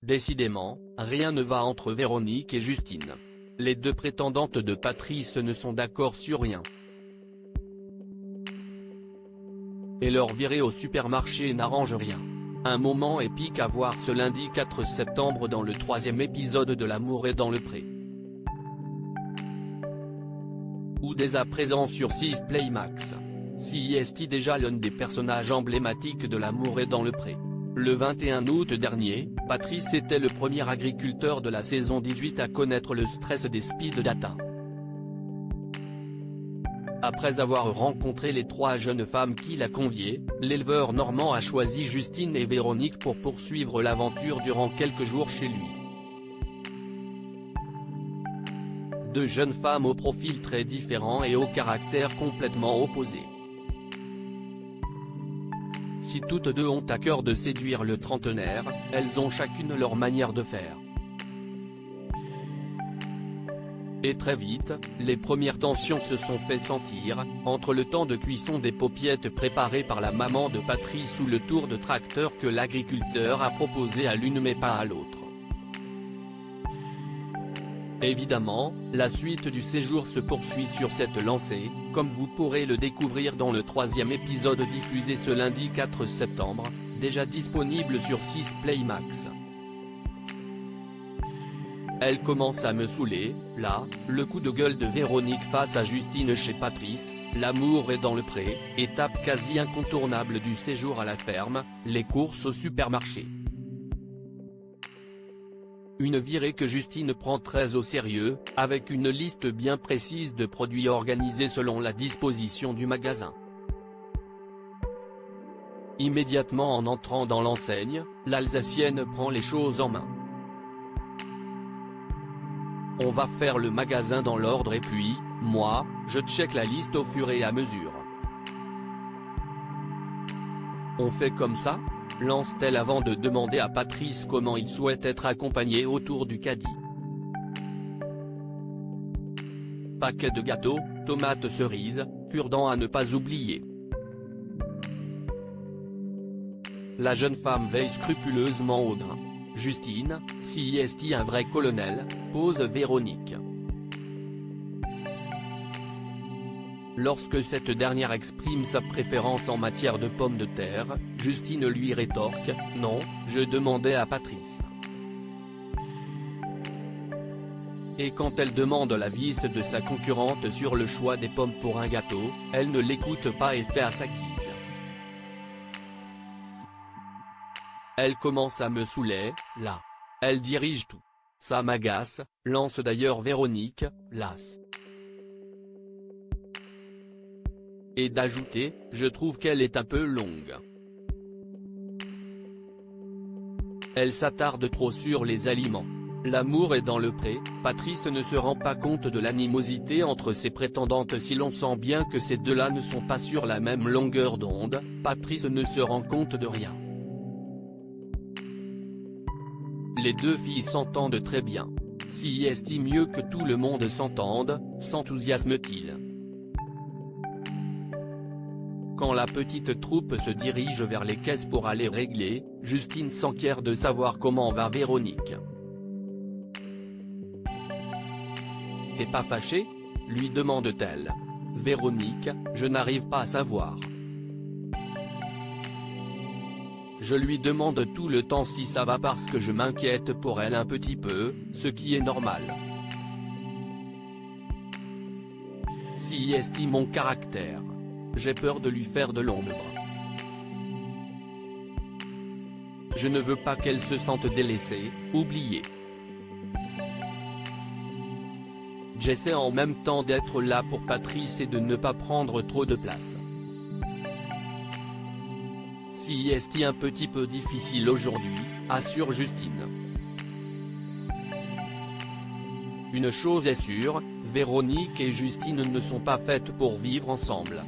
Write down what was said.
Décidément, rien ne va entre Véronique et Justine. Les deux prétendantes de Patrice ne sont d'accord sur rien. Et leur virée au supermarché n'arrange rien. Un moment épique à voir ce lundi 4 septembre dans le 3e épisode de L'amour est dans le pré. Ou dès à présent sur 6 Play Max. CIST déjà l'un des personnages emblématiques de L'amour est dans le pré. Le 21 août dernier, Patrice était le premier agriculteur de la saison 18 à connaître le stress des speed data. Après avoir rencontré les 3 jeunes femmes qu'il a conviées, l'éleveur normand a choisi Justine et Véronique pour poursuivre l'aventure durant quelques jours chez lui. 2 jeunes femmes au profil très différent et au caractère complètement opposé. Si toutes deux ont à cœur de séduire le trentenaire, elles ont chacune leur manière de faire. Et très vite, les premières tensions se sont fait sentir, entre le temps de cuisson des paupiettes préparées par la maman de Patrice ou le tour de tracteur que l'agriculteur a proposé à l'une mais pas à l'autre. Évidemment, la suite du séjour se poursuit sur cette lancée, comme vous pourrez le découvrir dans le 3e épisode diffusé ce lundi 4 septembre, déjà disponible sur 6 Play Max. Elle commence à me saouler, là, le coup de gueule de Véronique face à Justine chez Patrice, l'amour est dans le pré, étape quasi incontournable du séjour à la ferme, les courses au supermarché. Une virée que Justine prend très au sérieux, avec une liste bien précise de produits organisés selon la disposition du magasin. Immédiatement en entrant dans l'enseigne, l'Alsacienne prend les choses en main. On va faire le magasin dans l'ordre et puis, moi, je check la liste au fur et à mesure. On fait comme ça ? Lance-t-elle avant de demander à Patrice comment il souhaite être accompagné autour du caddie. Paquet de gâteaux, tomates cerises, cure-dents à ne pas oublier. La jeune femme veille scrupuleusement au grain. Justine, si est-il un vrai colonel, pose Véronique. Lorsque cette dernière exprime sa préférence en matière de pommes de terre, Justine lui rétorque « Non, je demandais à Patrice ». Et quand elle demande l'avis de sa concurrente sur le choix des pommes pour un gâteau, elle ne l'écoute pas et fait à sa guise. Elle commence à me saouler, là. Elle dirige tout. Ça m'agace, lance d'ailleurs Véronique, lasse. Et d'ajouter, je trouve qu'elle est un peu longue. Elle s'attarde trop sur les aliments. L'amour est dans le pré, Patrice ne se rend pas compte de l'animosité entre ses prétendantes si l'on sent bien que ces deux-là ne sont pas sur la même longueur d'onde, Patrice ne se rend compte de rien. Les deux filles s'entendent très bien. Si est mieux que tout le monde s'entende, s'enthousiasme-t-il. Quand la petite troupe se dirige vers les caisses pour aller régler, Justine s'enquiert de savoir comment va Véronique. « T'es pas fâché ?» lui demande-t-elle. « Véronique, je n'arrive pas à savoir. » Je lui demande tout le temps si ça va parce que je m'inquiète pour elle un petit peu, ce qui est normal. Si estime mon caractère. J'ai peur de lui faire de l'ombre. Je ne veux pas qu'elle se sente délaissée, oubliée. J'essaie en même temps d'être là pour Patrice et de ne pas prendre trop de place. Si est un petit peu difficile aujourd'hui, assure Justine. Une chose est sûre, Véronique et Justine ne sont pas faites pour vivre ensemble.